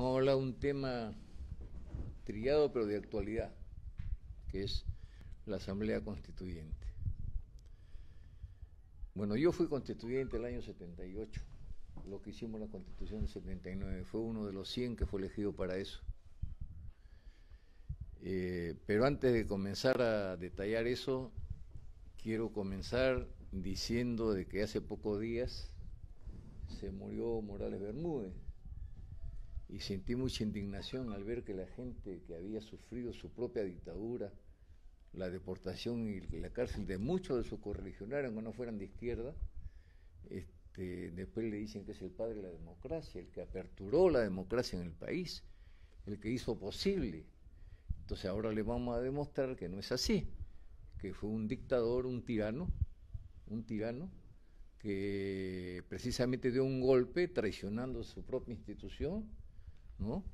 Vamos a hablar de un tema trillado pero de actualidad, que es la Asamblea Constituyente. Bueno, yo fui constituyente el año 78, lo que hicimos la Constitución del 79, fue uno de los 100 que fue elegido para eso. Pero antes de comenzar a detallar eso, quiero comenzar diciendo de que hace pocos días se murió Morales Bermúdez y sentí mucha indignación al ver que la gente que había sufrido su propia dictadura, la deportación y la cárcel de muchos de sus correligionarios, aunque no fueran de izquierda, después le dicen que es el padre de la democracia, el que aperturó la democracia en el país, el que hizo posible. Entonces ahora le vamos a demostrar que no es así, que fue un dictador, un tirano que precisamente dio un golpe traicionando su propia institución, ¿no?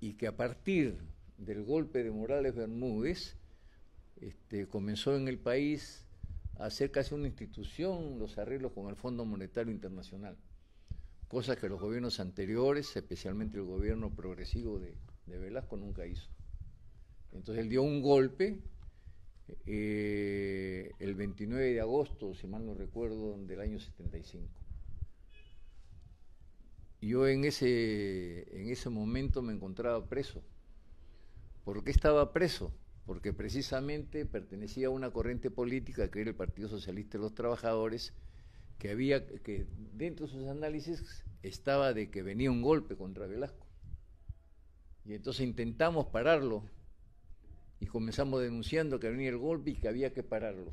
Y que a partir del golpe de Morales Bermúdez comenzó en el país a hacer casi una institución los arreglos con el Fondo Monetario Internacional, cosas que los gobiernos anteriores, especialmente el gobierno progresivo de Velasco, nunca hizo. Entonces él dio un golpe el 29 de agosto, si mal no recuerdo, del año 75. Yo en ese momento me encontraba preso. ¿Por qué estaba preso? Porque precisamente pertenecía a una corriente política que era el Partido Socialista de los Trabajadores, que dentro de sus análisis estaba de que venía un golpe contra Velasco. Y entonces intentamos pararlo y comenzamos denunciando que venía el golpe y que había que pararlo.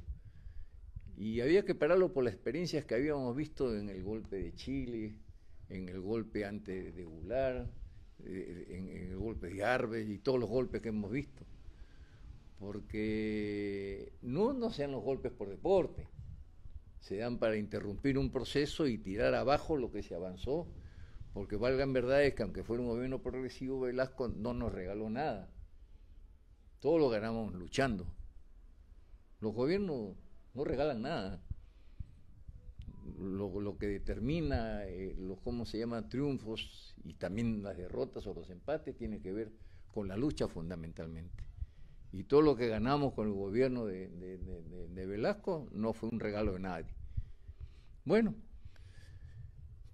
Y había que pararlo por las experiencias que habíamos visto en el golpe de Chile, en el golpe antes de Goulart, en el golpe de Arbenz y todos los golpes que hemos visto. Porque no sean los golpes por deporte, se dan para interrumpir un proceso y tirar abajo lo que se avanzó, porque valgan verdades que aunque fuera un gobierno progresivo, Velasco no nos regaló nada. Todo lo ganamos luchando. Los gobiernos no regalan nada. Lo que determina ¿cómo se llama? Triunfos y también las derrotas o los empates tiene que ver con la lucha fundamentalmente. Y todo lo que ganamos con el gobierno de Velasco no fue un regalo de nadie. Bueno,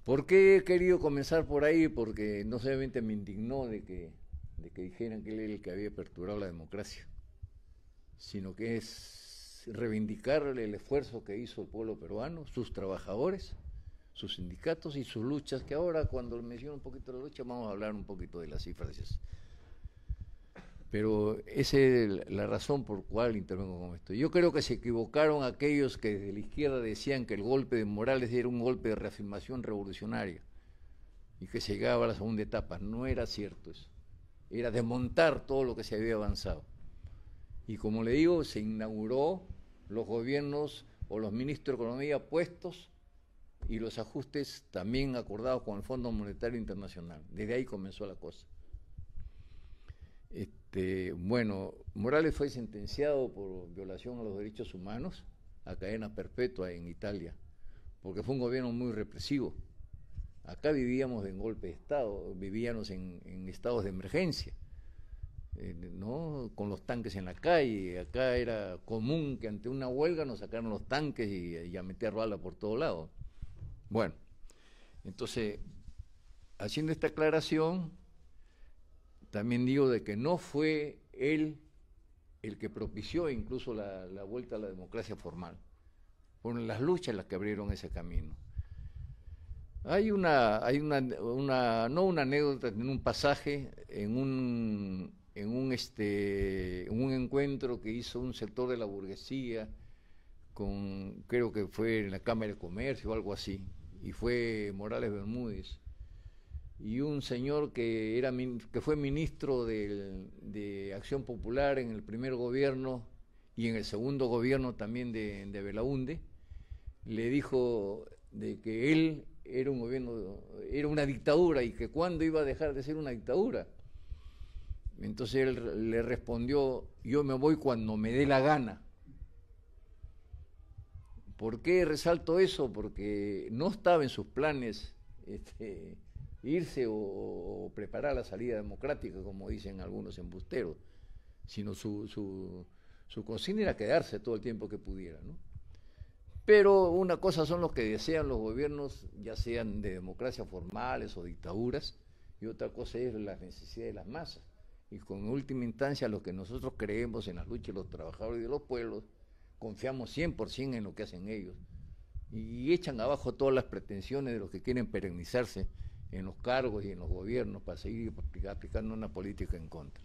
¿por qué he querido comenzar por ahí? Porque no solamente me indignó de que dijeran que él era el que había aperturado la democracia, sino que es reivindicarle el esfuerzo que hizo el pueblo peruano, sus trabajadores, sus sindicatos y sus luchas, que ahora cuando menciono un poquito la lucha vamos a hablar un poquito de las cifras. Pero esa es la razón por cual intervengo con esto. Yo creo que se equivocaron aquellos que desde la izquierda decían que el golpe de Morales era un golpe de reafirmación revolucionaria y que se llegaba a la segunda etapa. No era cierto eso. Era desmontar todo lo que se había avanzado. Y como le digo, se inauguró los gobiernos o los ministros de Economía puestos y los ajustes también acordados con el Fondo Monetario Internacional. Desde ahí comenzó la cosa. Bueno, Morales fue sentenciado por violación a los derechos humanos a cadena perpetua en Italia, porque fue un gobierno muy represivo. Acá vivíamos en golpe de Estado, vivíamos en estados de emergencia, ¿no? Con los tanques en la calle. Acá era común que ante una huelga nos sacaran los tanques y a meter balas por todos lados. Bueno, entonces, haciendo esta aclaración, también digo de que no fue él el que propició incluso la vuelta a la democracia formal. Fueron las luchas las que abrieron ese camino. Hay no una anécdota, en un pasaje, en un encuentro que hizo un sector de la burguesía creo que fue en la Cámara de Comercio o algo así, y fue Morales Bermúdez y un señor que fue ministro de Acción Popular en el primer gobierno y en el segundo gobierno también de Belaúnde, le dijo de que él era un gobierno, era una dictadura y que cuándo iba a dejar de ser una dictadura. Entonces él le respondió: yo me voy cuando me dé la gana. ¿Por qué resalto eso? Porque no estaba en sus planes irse o preparar la salida democrática, como dicen algunos embusteros, sino su consigna era quedarse todo el tiempo que pudiera, ¿no? Pero una cosa son los que desean los gobiernos, ya sean de democracias formales o dictaduras, y otra cosa es las necesidades de las masas. Y con última instancia, los que nosotros creemos en las luchas de los trabajadores y de los pueblos, confiamos 100% en lo que hacen ellos. Y echan abajo todas las pretensiones de los que quieren perennizarse en los cargos y en los gobiernos para seguir aplicando una política en contra.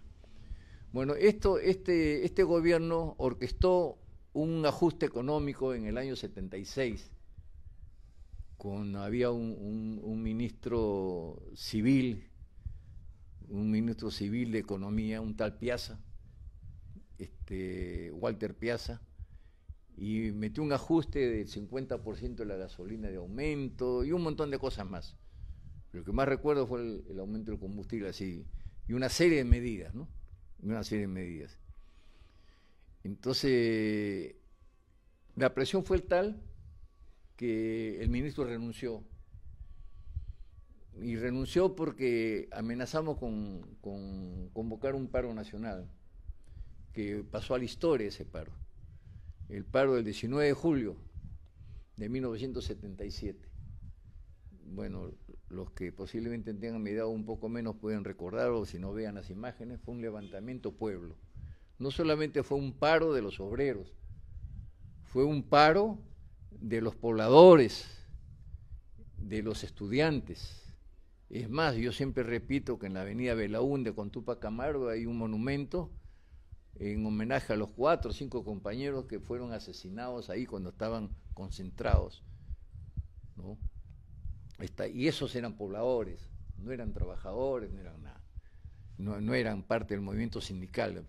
Bueno, este gobierno orquestó un ajuste económico en el año 76, había un ministro civil de Economía, un tal Piazza, Walter Piazza, y metió un ajuste del 50% de la gasolina de aumento y un montón de cosas más. Lo que más recuerdo fue el aumento del combustible, así, y una serie de medidas, ¿no? Una serie de medidas. Entonces, la presión fue tal que el ministro renunció. Y renunció porque amenazamos con convocar un paro nacional, que pasó a la historia ese paro. El paro del 19 de julio de 1977. Bueno, los que posiblemente tengan mi edad un poco menos pueden recordarlo, si no vean las imágenes, fue un levantamiento pueblo. No solamente fue un paro de los obreros, fue un paro de los pobladores, de los estudiantes. Es más, yo siempre repito que en la avenida Belaúnde con Túpac Amaru hay un monumento en homenaje a los 4 o 5 compañeros que fueron asesinados ahí cuando estaban concentrados, ¿no? Y esos eran pobladores, no eran trabajadores, no eran nada, no eran parte del movimiento sindical.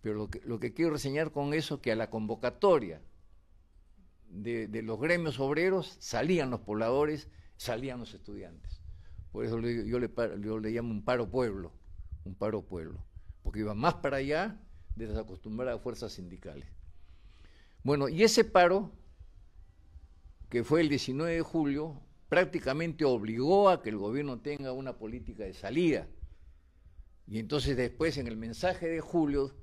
Pero lo que quiero reseñar con eso es que a la convocatoria de los gremios obreros salían los pobladores, salían los estudiantes. Por eso yo le llamo un paro pueblo, porque iba más para allá de las acostumbradas fuerzas sindicales. Bueno, y ese paro, que fue el 19 de julio, prácticamente obligó a que el gobierno tenga una política de salida. Y entonces después, en el mensaje de julio,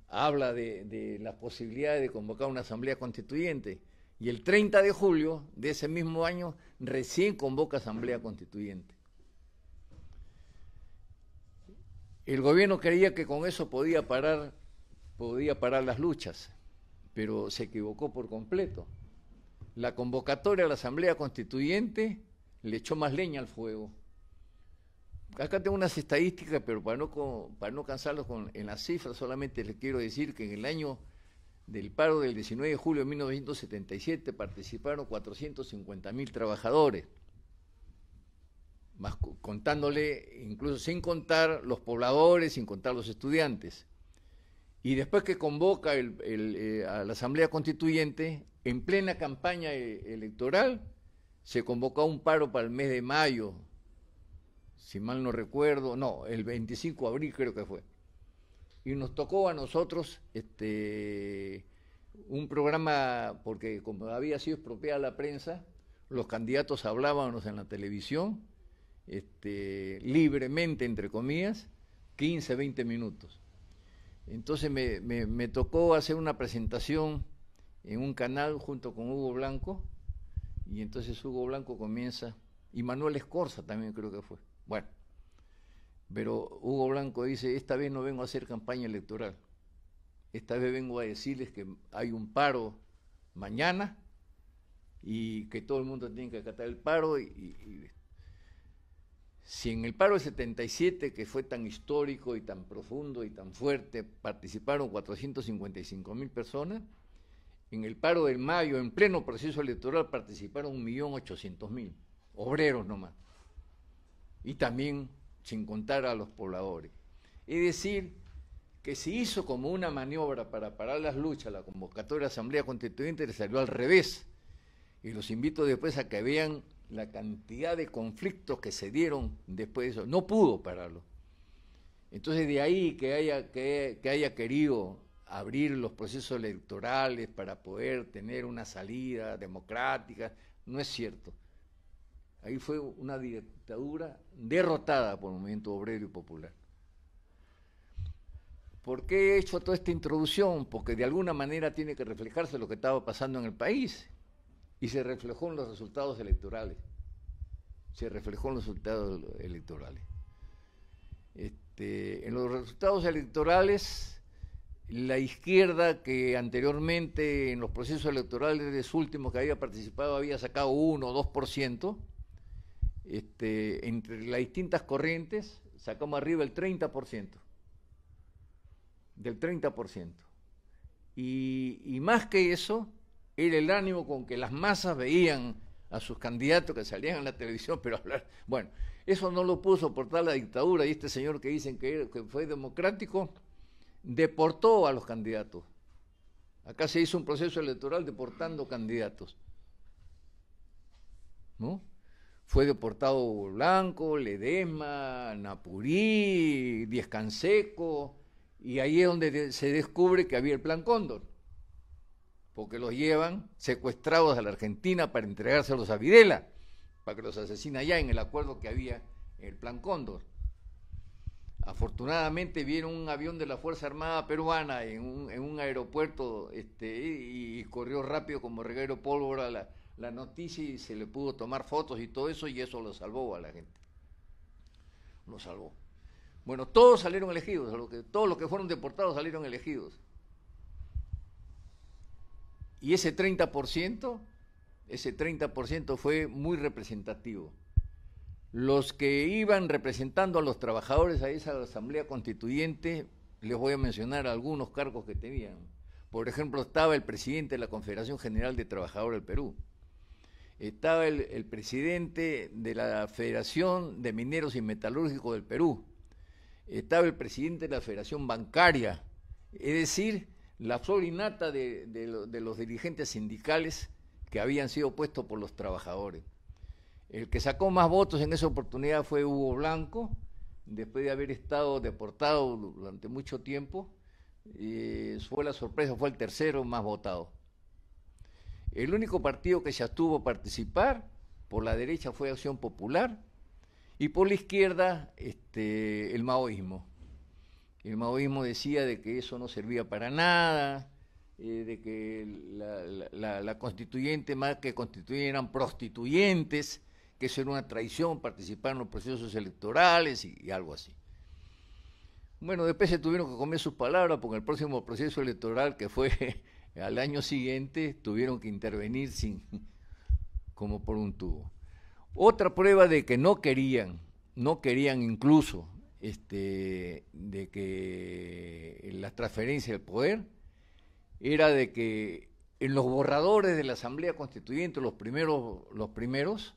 habla de la posibilidad de convocar una asamblea constituyente. Y el 30 de julio de ese mismo año recién convoca asamblea constituyente. El gobierno creía que con eso podía parar las luchas, pero se equivocó por completo. La convocatoria a la asamblea constituyente le echó más leña al fuego. Acá tengo unas estadísticas, pero para no cansarlos en las cifras, solamente les quiero decir que en el año del paro del 19 de julio de 1977 participaron 450.000 trabajadores, más contándole, incluso sin contar los pobladores, sin contar los estudiantes. Y después que convoca a la Asamblea Constituyente, en plena campaña electoral, se convocó un paro para el mes de mayo, si mal no recuerdo, no, el 25 de abril creo que fue. Y nos tocó a nosotros un programa, porque como había sido expropiada la prensa, los candidatos hablábamos en la televisión, libremente, entre comillas, 15, 20 minutos. Entonces me tocó hacer una presentación en un canal junto con Hugo Blanco, y entonces Hugo Blanco comienza, y Manuel Escorza también creo que fue. Bueno, pero Hugo Blanco dice, esta vez no vengo a hacer campaña electoral, esta vez vengo a decirles que hay un paro mañana y que todo el mundo tiene que acatar el paro. Si en el paro del 77, que fue tan histórico y tan profundo y tan fuerte, participaron 455.000 personas, en el paro del mayo, en pleno proceso electoral, participaron 1.800.000, obreros nomás, y también sin contar a los pobladores. Es decir, que se hizo como una maniobra para parar las luchas, la convocatoria de la Asamblea Constituyente le salió al revés, y los invito después a que vean la cantidad de conflictos que se dieron después de eso. No pudo pararlo. Entonces, de ahí que haya querido abrir los procesos electorales para poder tener una salida democrática, no es cierto. Ahí fue una dictadura derrotada por el movimiento obrero y popular. ¿Por qué he hecho toda esta introducción? Porque de alguna manera tiene que reflejarse lo que estaba pasando en el país. Y se reflejó en los resultados electorales. Se reflejó en los resultados electorales. En los resultados electorales, la izquierda, que anteriormente en los procesos electorales últimos que había participado había sacado 1 o 2%, entre las distintas corrientes sacamos arriba el 30%. Del 30%. Y más que eso, era el ánimo con que las masas veían a sus candidatos que salían en la televisión, pero hablar, bueno, eso no lo pudo soportar la dictadura, y este señor que dicen que fue democrático, deportó a los candidatos. Acá se hizo un proceso electoral deportando candidatos, ¿no? Fue deportado Blanco, Ledesma, Napurí, Díez Canseco, y ahí es donde se descubre que había el Plan Cóndor, porque los llevan secuestrados a la Argentina para entregárselos a Videla, para que los asesine allá en el acuerdo que había en el Plan Cóndor. Afortunadamente vieron un avión de la Fuerza Armada Peruana en un aeropuerto y corrió rápido como reguero pólvora la noticia, y se le pudo tomar fotos y todo eso, y eso lo salvó a la gente. Lo salvó. Bueno, todos salieron elegidos, todos los que fueron deportados salieron elegidos. Y ese 30% fue muy representativo. Los que iban representando a los trabajadores a esa asamblea constituyente, les voy a mencionar algunos cargos que tenían. Por ejemplo, estaba el presidente de la Confederación General de Trabajadores del Perú. Estaba el presidente de la Federación de Mineros y Metalúrgicos del Perú. Estaba el presidente de la Federación Bancaria. Es decir, la flor y nata de los dirigentes sindicales que habían sido puestos por los trabajadores. El que sacó más votos en esa oportunidad fue Hugo Blanco, después de haber estado deportado durante mucho tiempo. Fue la sorpresa, fue el tercero más votado. El único partido que se abstuvo a participar por la derecha fue Acción Popular, y por la izquierda el maoísmo. El maoísmo decía de que eso no servía para nada, de que la constituyente, más que constituyente, eran prostituyentes, que eso era una traición participar en los procesos electorales y algo así. Bueno, después se tuvieron que comer sus palabras, porque en el próximo proceso electoral, que fue al año siguiente, tuvieron que intervenir como por un tubo. Otra prueba de que no querían incluso de que la transferencia del poder, era de que en los borradores de la Asamblea Constituyente, los primeros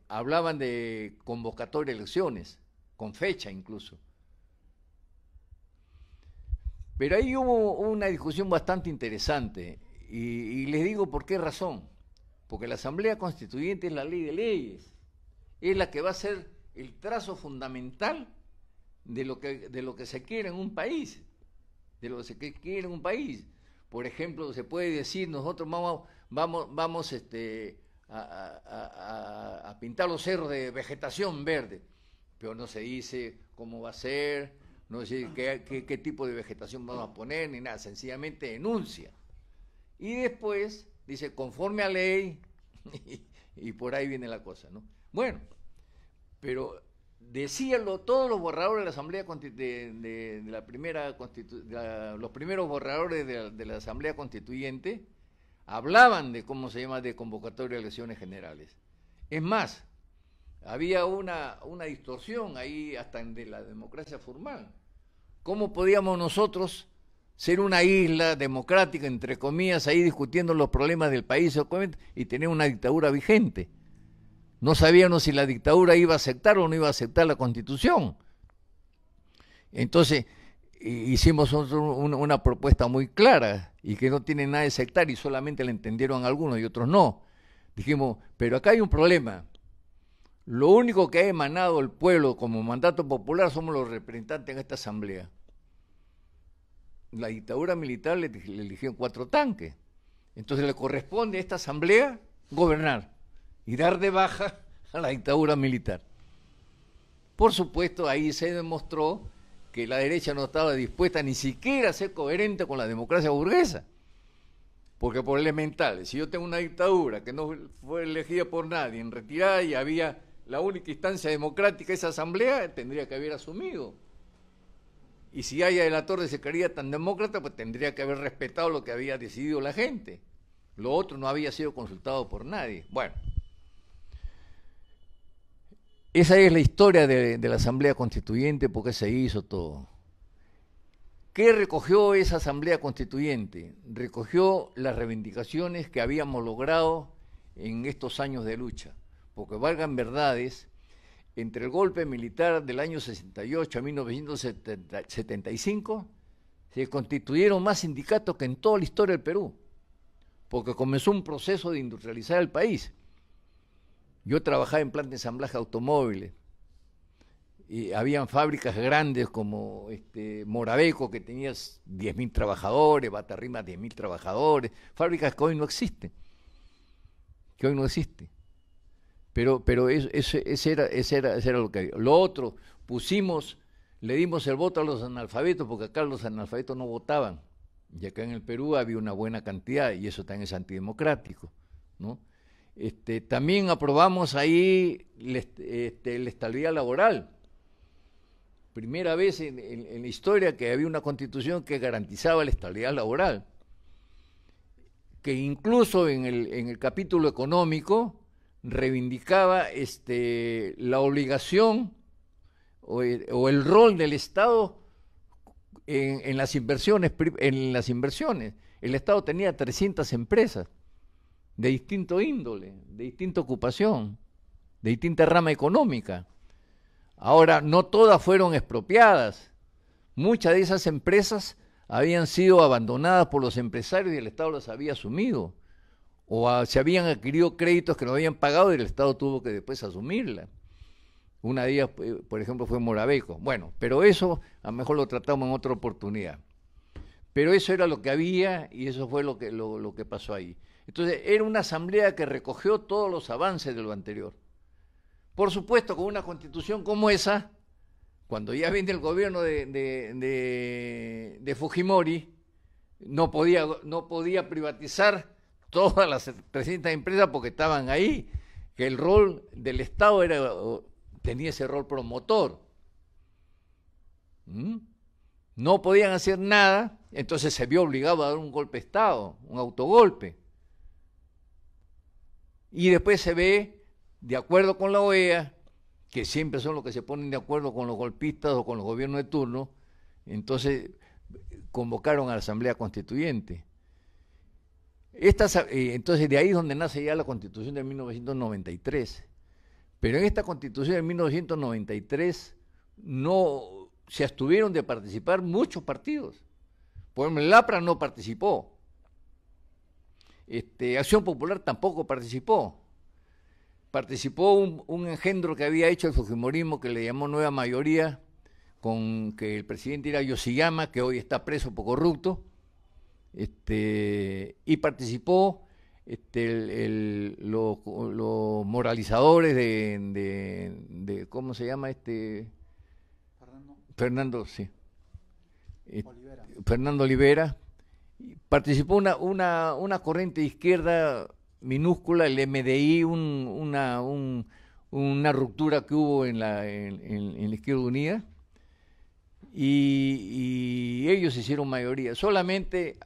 hablaban de convocatoria de elecciones, con fecha incluso. Pero ahí hubo una discusión bastante interesante, y les digo por qué razón. Porque la Asamblea Constituyente es la ley de leyes, es la que va a ser el trazo fundamental de lo que se quiere en un país, Por ejemplo, se puede decir, nosotros vamos a pintar los cerros de vegetación verde, pero no se dice cómo va a ser, no se dice qué tipo de vegetación vamos a poner, ni nada, sencillamente enuncia. Y después dice, conforme a ley, y por ahí viene la cosa, ¿no? Bueno, pero decíanlo todos los borradores de la Asamblea de la primera los primeros borradores de la Asamblea Constituyente hablaban de de convocatoria de elecciones generales. Es más, había una distorsión ahí hasta de la democracia formal. ¿Cómo podíamos nosotros ser una isla democrática, entre comillas, ahí discutiendo los problemas del país y tener una dictadura vigente? No sabíamos si la dictadura iba a aceptar o no iba a aceptar la Constitución. Entonces, hicimos una propuesta muy clara y que no tiene nada de sectaria, y solamente la entendieron algunos y otros no. Dijimos, pero acá hay un problema. Lo único que ha emanado el pueblo como mandato popular somos los representantes en esta asamblea. La dictadura militar le eligieron 4 tanques. Entonces le corresponde a esta asamblea gobernar. y dar de baja a la dictadura militar. Por supuesto, ahí se demostró que la derecha no estaba dispuesta ni siquiera a ser coherente con la democracia burguesa. Porque por elementales, si yo tengo una dictadura que no fue elegida por nadie, en retirada, y había la única instancia democrática, esa asamblea, tendría que haber asumido. Y si Haya de la Torre se creía tan demócrata, pues tendría que haber respetado lo que había decidido la gente. Lo otro no había sido consultado por nadie. Bueno, esa es la historia de la Asamblea Constituyente, porque se hizo todo. ¿Qué recogió esa Asamblea Constituyente? Recogió las reivindicaciones que habíamos logrado en estos años de lucha, porque valgan verdades, entre el golpe militar del año 68 a 1975, se constituyeron más sindicatos que en toda la historia del Perú, porque comenzó un proceso de industrializar el país. Yo trabajaba en planta de ensamblaje de automóviles, y habían fábricas grandes como Morabeco, que tenía 10.000 trabajadores, Batarrima 10.000 trabajadores, fábricas que hoy no existen, Pero ese era lo que había. Lo otro, le dimos el voto a los analfabetos, porque acá los analfabetos no votaban, y acá en el Perú había una buena cantidad, y eso también es antidemocrático, ¿no? También aprobamos ahí la estabilidad laboral. Primera vez en la historia que había una constitución que garantizaba la estabilidad laboral, que incluso en el capítulo económico reivindicaba la obligación o el rol del Estado en las inversiones. El Estado tenía 300 empresas de distinto índole, de distinta ocupación, de distinta rama económica. Ahora, no todas fueron expropiadas. Muchas de esas empresas habían sido abandonadas por los empresarios y el Estado las había asumido. O se habían adquirido créditos que no habían pagado y el Estado tuvo que después asumirla. Una de ellas, por ejemplo, fue Morabeco. Bueno, pero eso a lo mejor lo tratamos en otra oportunidad. Pero eso era lo que había y eso fue lo que pasó ahí. Entonces, era una asamblea que recogió todos los avances de lo anterior. Por supuesto, con una constitución como esa, cuando ya viene el gobierno de Fujimori, no podía privatizar todas las 300 empresas porque estaban ahí, que el rol del Estado tenía ese rol promotor. No podían hacer nada, entonces se vio obligado a dar un golpe de Estado, un autogolpe. Y después se ve, de acuerdo con la OEA, que siempre son los que se ponen de acuerdo con los golpistas o con los gobiernos de turno, entonces convocaron a la Asamblea Constituyente. Entonces de ahí es donde nace ya la Constitución de 1993. Pero en esta Constitución de 1993 no se abstuvieron de participar muchos partidos. Por ejemplo, el APRA no participó. Acción Popular tampoco participó. Participó un engendro que había hecho el fujimorismo que le llamó Nueva Mayoría, con que el presidente era Yoshiyama, que hoy está preso por corrupto, y participó los moralizadores de ¿cómo se llama? Fernando, sí. Fernando Olivera. Participó una corriente de izquierda minúscula, el MDI, una ruptura que hubo en la Izquierda Unida, y ellos hicieron mayoría. Solamente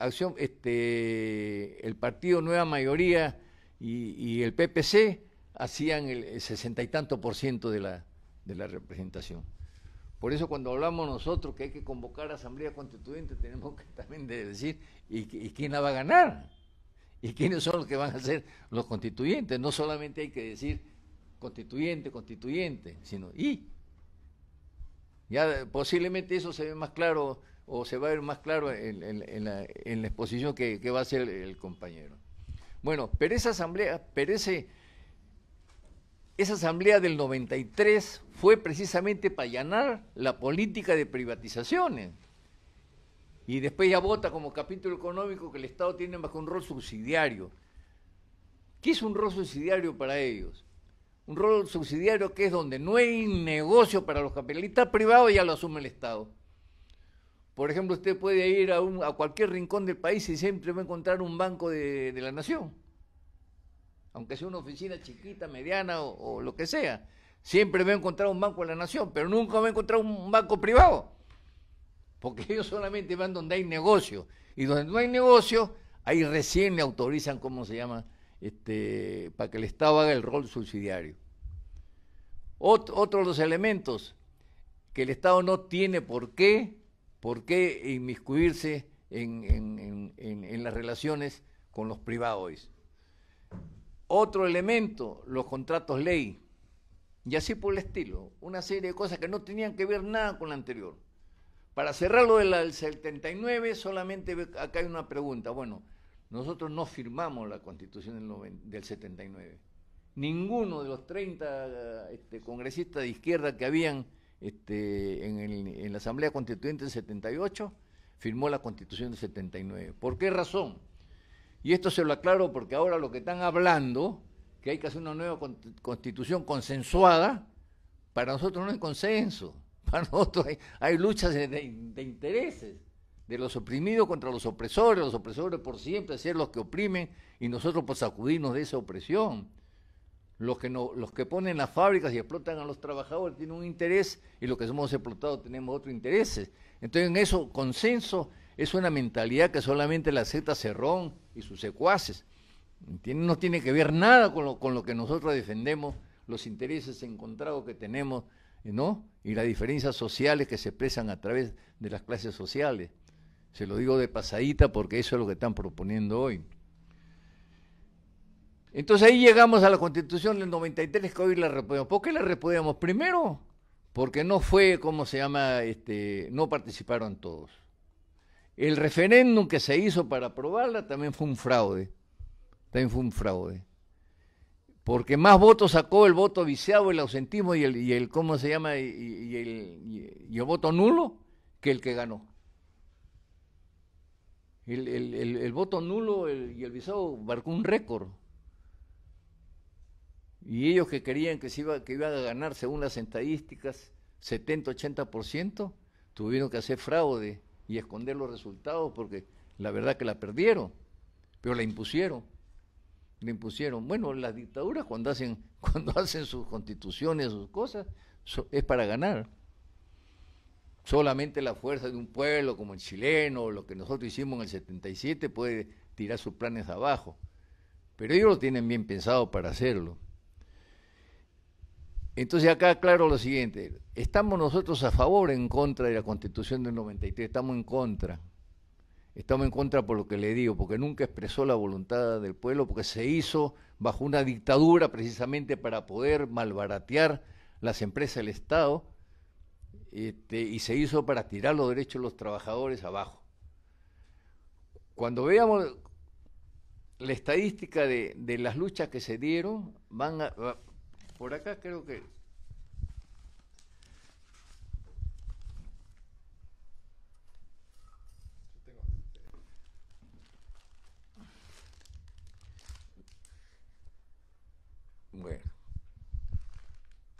el partido Nueva Mayoría y el PPC hacían el 60 y tanto % de la representación. Por eso cuando hablamos nosotros que hay que convocar a Asamblea Constituyente, tenemos que también decir, ¿y quién la va a ganar? ¿Y quiénes son los que van a ser los constituyentes? No solamente hay que decir constituyente, sino ya posiblemente eso se ve más claro, o se va a ver más claro en la exposición que va a hacer el compañero. Bueno, pero esa asamblea del 93 fue precisamente para allanar la política de privatizaciones. Y después ya vota como capítulo económico que el Estado tiene bajo un rol subsidiario. ¿Qué es un rol subsidiario para ellos? Un rol subsidiario que es donde no hay negocio para los capitalistas privados, ya lo asume el Estado. Por ejemplo, usted puede ir a cualquier rincón del país y siempre va a encontrar un banco de la nación. Aunque sea una oficina chiquita, mediana o lo que sea. Siempre va a encontrar un banco de la nación, pero nunca va a encontrar un banco privado. Porque ellos solamente van donde hay negocio. Y donde no hay negocio, ahí recién le autorizan, ¿cómo se llama? Para que el Estado haga el rol subsidiario. Otro de los elementos, que el Estado no tiene por qué inmiscuirse en las relaciones con los privados. Otro elemento, los contratos ley, y así por el estilo, una serie de cosas que no tenían que ver nada con la anterior. Para cerrar lo del 79, solamente acá hay una pregunta. Bueno, nosotros no firmamos la Constitución del 79. Ninguno de los 30 congresistas de izquierda que habían en la Asamblea Constituyente del 78 firmó la Constitución del 79. ¿Por qué razón? Y esto se lo aclaro porque ahora lo que están hablando, que hay que hacer una nueva Constitución consensuada, para nosotros no hay consenso. Para nosotros hay luchas de intereses, de los oprimidos contra los opresores por siempre ser los que oprimen y nosotros por sacudirnos de esa opresión. Los que ponen las fábricas y explotan a los trabajadores tienen un interés y los que somos explotados tenemos otro interés. Entonces en eso consenso es una mentalidad que solamente la acepta Cerrón y sus secuaces. No tiene que ver nada con lo que nosotros defendemos, los intereses encontrados que tenemos, ¿no? Y las diferencias sociales que se expresan a través de las clases sociales. Se lo digo de pasadita porque eso es lo que están proponiendo hoy. Entonces ahí llegamos a la Constitución del 93 que hoy la repudiamos. ¿Por qué la repudiamos? Primero, porque no fue, ¿cómo se llama? No participaron todos. El referéndum que se hizo para aprobarla también fue un fraude. Porque más votos sacó el voto viciado, el ausentismo y el ¿cómo se llama? Y el voto nulo que el que ganó. El voto nulo y el viciado marcó un récord. Y ellos que creían que iban a ganar, según las estadísticas, 70-80%, tuvieron que hacer fraude y esconder los resultados porque la verdad que la perdieron, pero la impusieron. Bueno, las dictaduras cuando hacen sus constituciones, sus cosas, es para ganar. Solamente la fuerza de un pueblo como el chileno, lo que nosotros hicimos en el 77, puede tirar sus planes abajo. Pero ellos lo tienen bien pensado para hacerlo. Entonces acá aclaro lo siguiente, ¿estamos nosotros a favor o en contra de la Constitución del 93? Estamos en contra por lo que le digo, porque nunca expresó la voluntad del pueblo, porque se hizo bajo una dictadura precisamente para poder malbaratear las empresas del Estado, y se hizo para tirar los derechos de los trabajadores abajo. Cuando veamos la estadística de las luchas que se dieron, por acá creo que... Bueno,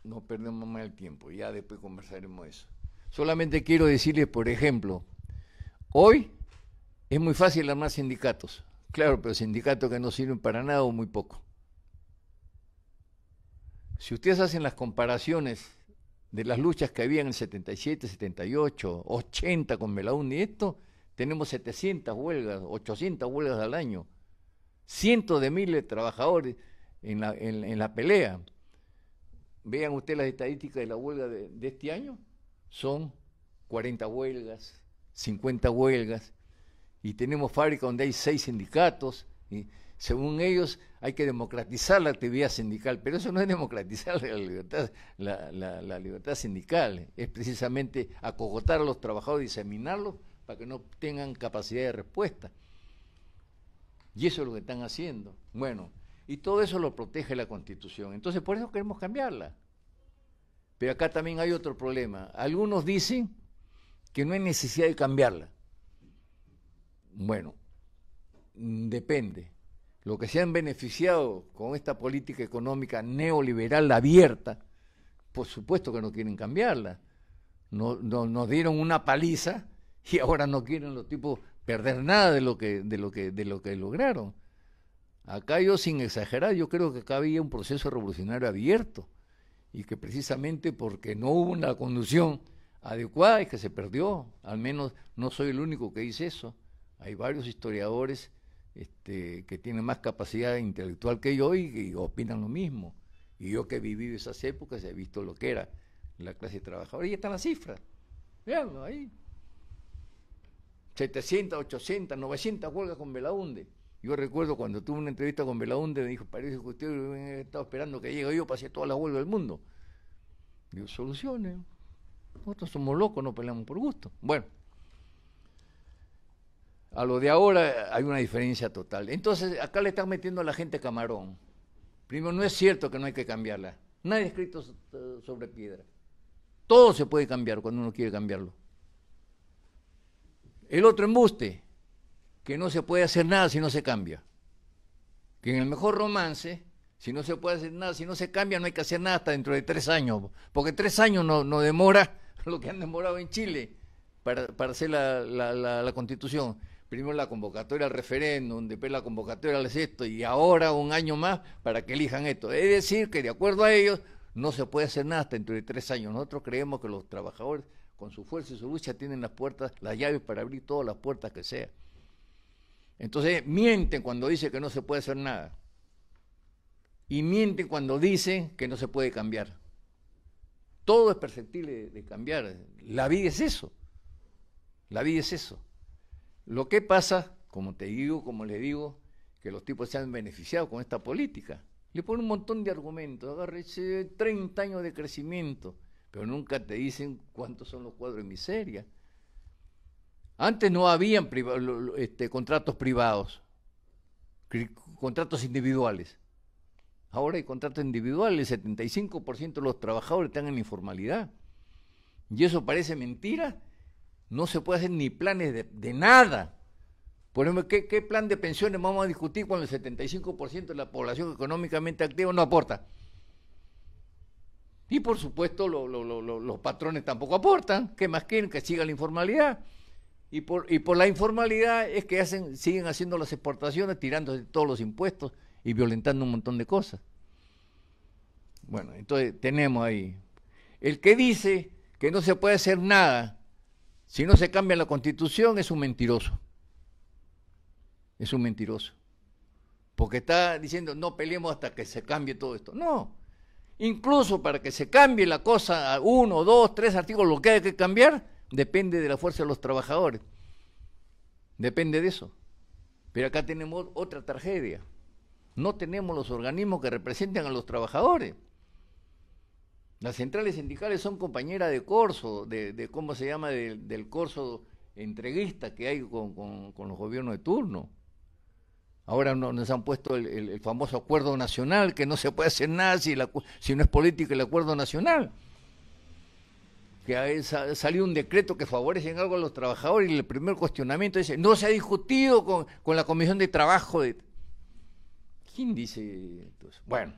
no perdemos más el tiempo, ya después conversaremos eso. Solamente quiero decirles, por ejemplo, hoy es muy fácil armar sindicatos. Claro, pero sindicatos que no sirven para nada o muy poco. Si ustedes hacen las comparaciones de las luchas que había en el 77, 78, 80 con Belaúnde y esto, tenemos 700 huelgas, 800 huelgas al año, cientos de miles de trabajadores en la pelea. Vean ustedes las estadísticas de la huelga de este año, son 40 huelgas, 50 huelgas, y tenemos fábricas donde hay 6 sindicatos, y según ellos hay que democratizar la actividad sindical, pero eso no es democratizar la libertad sindical, es precisamente acogotar a los trabajadores y diseminarlos para que no tengan capacidad de respuesta. Y eso es lo que están haciendo. Bueno, y todo eso lo protege la Constitución. Entonces, por eso queremos cambiarla. Pero acá también hay otro problema. Algunos dicen que no hay necesidad de cambiarla. Bueno, depende. los que se han beneficiado con esta política económica neoliberal abierta, por supuesto que no quieren cambiarla. Nos dieron una paliza y ahora no quieren los tipos perder nada de lo que lograron. Acá yo, sin exagerar, yo creo que acá había un proceso revolucionario abierto y que precisamente porque no hubo una conducción adecuada es que se perdió. Al menos no soy el único que dice eso. Hay varios historiadores que tienen más capacidad intelectual que yo y opinan lo mismo. Y yo que he vivido esas épocas he visto lo que era la clase trabajadora. Y están las cifras. Veanlo ahí. 700, 800, 900 huelgas con Belaunde. Yo recuerdo cuando tuve una entrevista con Belaunde, me dijo, parece que usted ha estado esperando que llegue yo para hacer toda la huelga del mundo. Digo, soluciones. Nosotros somos locos, no peleamos por gusto. Bueno, a lo de ahora hay una diferencia total. Entonces, acá le están metiendo a la gente camarón. Primero, no es cierto que no hay que cambiarla. Nadie ha escrito sobre piedra. Todo se puede cambiar cuando uno quiere cambiarlo. El otro embuste, que no se puede hacer nada si no se cambia. Que en el mejor romance, si no se puede hacer nada, si no se cambia, no hay que hacer nada hasta dentro de 3 años. Porque 3 años no demora lo que han demorado en Chile para hacer la Constitución. Primero la convocatoria al referéndum, después la convocatoria al esto, y ahora 1 año más para que elijan esto. Es decir, que de acuerdo a ellos, no se puede hacer nada hasta dentro de 3 años. Nosotros creemos que los trabajadores, con su fuerza y su lucha, tienen las puertas, las llaves para abrir todas las puertas que sea. Entonces, mienten cuando dicen que no se puede hacer nada. Y mienten cuando dicen que no se puede cambiar. Todo es perceptible de cambiar. La vida es eso. La vida es eso. Lo que pasa, como te digo, como le digo, que los tipos se han beneficiado con esta política. Le ponen un montón de argumentos. Agárrese 30 años de crecimiento, pero nunca te dicen cuántos son los cuadros de miseria. Antes no habían contratos privados, contratos individuales. Ahora hay contratos individuales, el 75% de los trabajadores están en la informalidad. Y eso parece mentira. No se puede hacer ni planes de nada. Por ejemplo, ¿qué plan de pensiones vamos a discutir cuando el 75% de la población económicamente activa no aporta? Y por supuesto los patrones tampoco aportan. ¿Qué más quieren? Que siga la informalidad. Y por la informalidad es que siguen haciendo las exportaciones, tirándose todos los impuestos y violentando un montón de cosas. Bueno, entonces tenemos ahí. El que dice que no se puede hacer nada si no se cambia la Constitución es un mentiroso. Es un mentiroso. Porque está diciendo no peleemos hasta que se cambie todo esto. No. Incluso para que se cambie la cosa a 1, 2, 3 artículos, lo que hay que cambiar depende de la fuerza de los trabajadores. Depende de eso. Pero acá tenemos otra tragedia. No tenemos los organismos que representan a los trabajadores. Las centrales sindicales son compañeras de corso, de ¿cómo se llama? Del corso entreguista que hay con los gobiernos de turno. Ahora nos han puesto el famoso acuerdo nacional, que no se puede hacer nada si no es político el acuerdo nacional. Que salió un decreto que favorece algo a los trabajadores y el primer cuestionamiento dice, no se ha discutido con la Comisión de Trabajo. ¿Quién dice entonces? Bueno,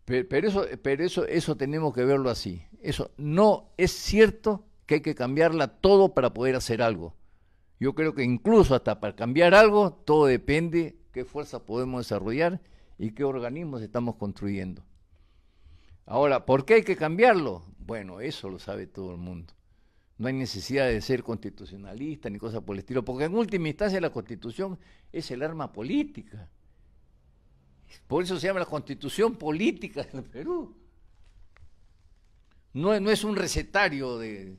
pero eso tenemos que verlo así. Eso no es cierto que hay que cambiarla todo para poder hacer algo. Yo creo que incluso hasta para cambiar algo, todo depende qué fuerzas podemos desarrollar y qué organismos estamos construyendo. Ahora, ¿por qué hay que cambiarlo? Bueno, eso lo sabe todo el mundo. No hay necesidad de ser constitucionalista ni cosas por el estilo, porque en última instancia la Constitución es el arma política. Por eso se llama la Constitución Política del Perú. No es un recetario de...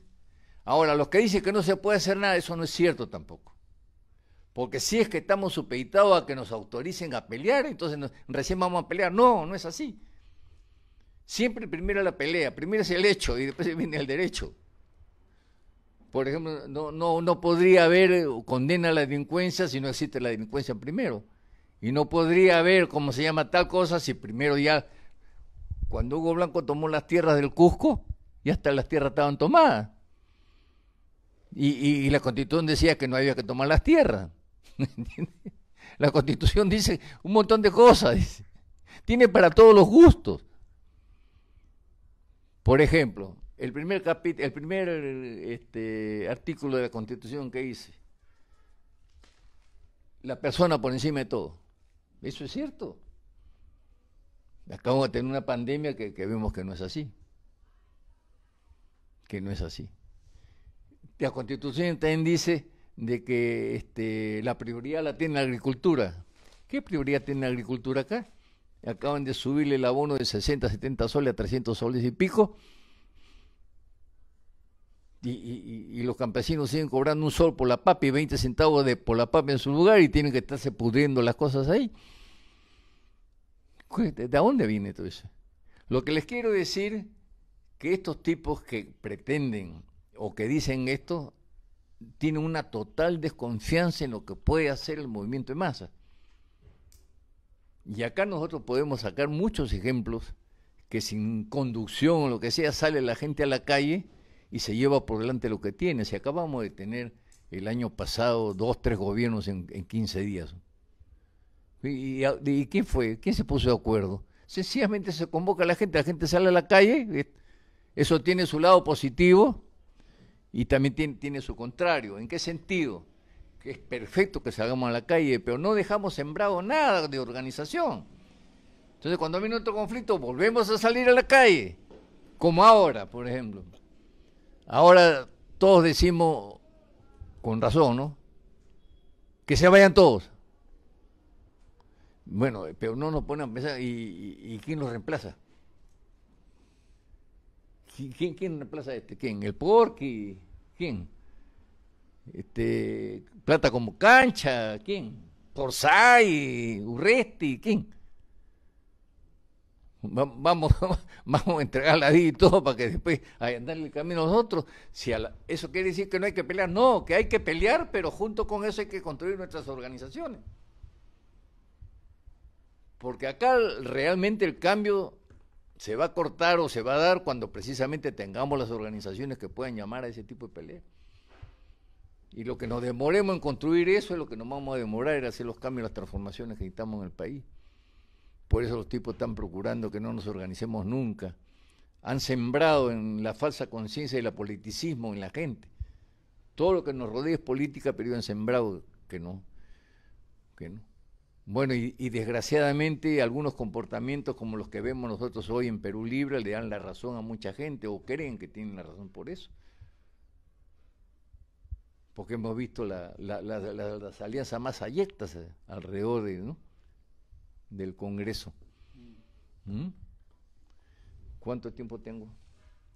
Ahora, los que dicen que no se puede hacer nada, eso no es cierto tampoco. Porque si es que estamos supeditados a que nos autoricen a pelear, entonces recién vamos a pelear. No, no es así. Siempre primero la pelea, primero es el hecho y después viene el derecho. Por ejemplo, no podría haber condena a la delincuencia si no existe la delincuencia primero. Y no podría haber, como se llama, tal cosa si primero ya, cuando Hugo Blanco tomó las tierras del Cusco, ya hasta las tierras estaban tomadas. Y la Constitución decía que no había que tomar las tierras. La Constitución dice un montón de cosas, dice. Tiene para todos los gustos. Por ejemplo, el primer artículo de la Constitución que dice, la persona por encima de todo. ¿Eso es cierto? Acabamos de tener una pandemia que vemos que no es así. Que no es así. La Constitución también dice de que la prioridad la tiene la agricultura. ¿Qué prioridad tiene la agricultura acá? Acaban de subirle el abono de 60, 70 soles a 300 soles y pico. Y los campesinos siguen cobrando un sol por la papa y 20 centavos por la papa en su lugar y tienen que estarse pudriendo las cosas ahí. ¿De dónde viene todo eso? Lo que les quiero decir, que estos tipos que pretenden o que dicen esto, tienen una total desconfianza en lo que puede hacer el movimiento de masa. Y acá nosotros podemos sacar muchos ejemplos que sin conducción o lo que sea sale la gente a la calle y se lleva por delante lo que tiene. Si acabamos de tener el año pasado 2, 3 gobiernos en 15 días. ¿Y quién fue? ¿Quién se puso de acuerdo? Sencillamente se convoca a la gente sale a la calle, eso tiene su lado positivo y también tiene su contrario. ¿En qué sentido? Que es perfecto que salgamos a la calle, pero no dejamos sembrado nada de organización. Entonces, cuando viene otro conflicto, volvemos a salir a la calle, como ahora, por ejemplo. Ahora todos decimos, con razón, ¿no?, que se vayan todos. Bueno, pero no nos ponen a pensar, ¿y quién los reemplaza? ¿Quién reemplaza a este? ¿Quién? ¿El Porqui? ¿Quién? Plata como Cancha, ¿quién? Torsay, Urresti, ¿quién? Vamos a entregar la vida y todo para que después darle el camino a nosotros. Eso quiere decir que no hay que pelear, no, que hay que pelear, pero junto con eso hay que construir nuestras organizaciones. Porque acá realmente el cambio se va a cortar o se va a dar cuando precisamente tengamos las organizaciones que puedan llamar a ese tipo de pelea. Y lo que nos demoremos en construir eso es lo que nos vamos a demorar en hacer los cambios, las transformaciones que necesitamos en el país. Por eso los tipos están procurando que no nos organicemos nunca. Han sembrado en la falsa conciencia y el politicismo en la gente. Todo lo que nos rodea es política, pero han sembrado que no. Bueno, y desgraciadamente algunos comportamientos como los que vemos nosotros hoy en Perú Libre le dan la razón a mucha gente o creen que tienen la razón por eso. Porque hemos visto las alianzas más ayectas alrededor del Congreso. ¿Cuánto tiempo tengo?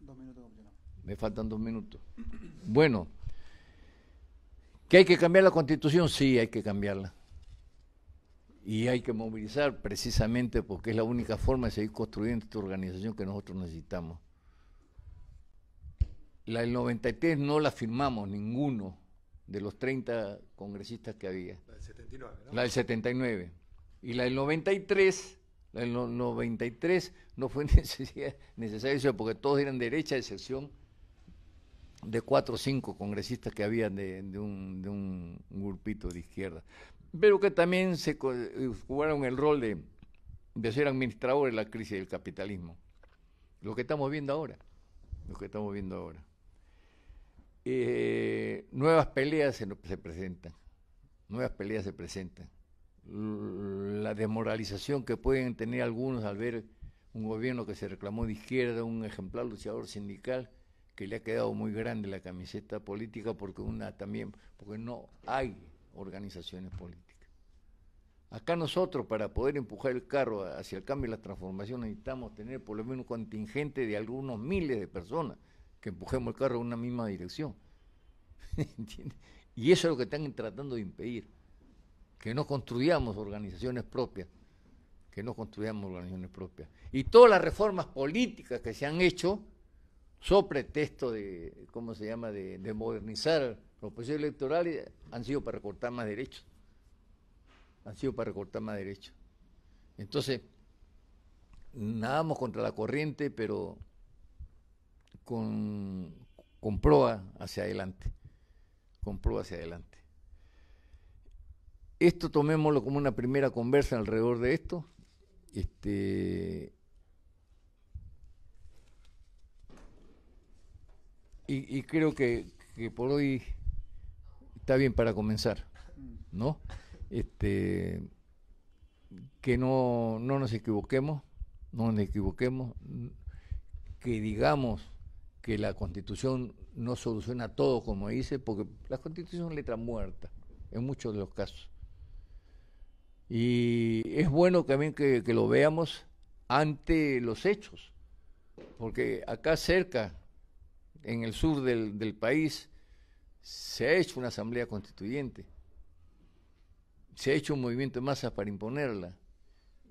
2 minutos completos. Me faltan 2 minutos. Bueno, ¿que hay que cambiar la Constitución? Sí, hay que cambiarla. Y hay que movilizar precisamente porque es la única forma de seguir construyendo esta organización que nosotros necesitamos. La del 93 no la firmamos ninguno de los 30 congresistas que había. La del 79, ¿no? La del 79. Y la del 93, no fue necesario eso porque todos eran de derecha, a excepción de 4 o 5 congresistas que había de un grupito de izquierda. Pero que también se jugaron el rol de ser administradores de la crisis del capitalismo. Lo que estamos viendo ahora. Nuevas peleas se presentan. La desmoralización que pueden tener algunos al ver un gobierno que se reclamó de izquierda, un ejemplar luchador sindical, que le ha quedado muy grande la camiseta política porque no hay organizaciones políticas. Acá nosotros, para poder empujar el carro hacia el cambio y la transformación, necesitamos tener por lo menos un contingente de algunos miles de personas que empujemos el carro en una misma dirección. ¿Entiendes? Y eso es lo que están tratando de impedir, que no construyamos organizaciones propias, Y todas las reformas políticas que se han hecho, so pretexto de modernizar los procesos electorales, han sido para recortar más derechos. Entonces, nadamos contra la corriente, pero con proa hacia adelante. esto tomémoslo como una primera conversa alrededor de esto. Y creo que por hoy está bien para comenzar, ¿no? Que no nos equivoquemos, que digamos que la Constitución no soluciona todo, como dice, porque la Constitución es letra muerta, en muchos de los casos. Y es bueno también que lo veamos ante los hechos, porque acá cerca, en el sur del país, se ha hecho una asamblea constituyente, se ha hecho un movimiento de masas para imponerla,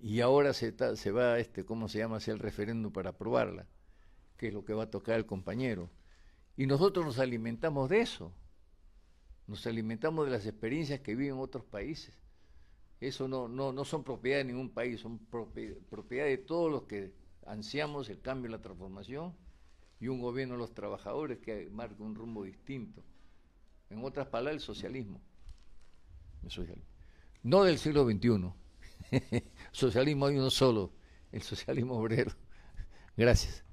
y ahora se va, ¿cómo se llama?, hacer el referéndum para aprobarla, que es lo que va a tocar el compañero. Y nosotros nos alimentamos de eso, nos alimentamos de las experiencias que viven otros países. Eso no son propiedad de ningún país, son propiedad de todos los que ansiamos el cambio y la transformación, y un gobierno de los trabajadores que marque un rumbo distinto. En otras palabras, el socialismo. No del siglo XXI. Socialismo hay uno solo, el socialismo obrero. Gracias.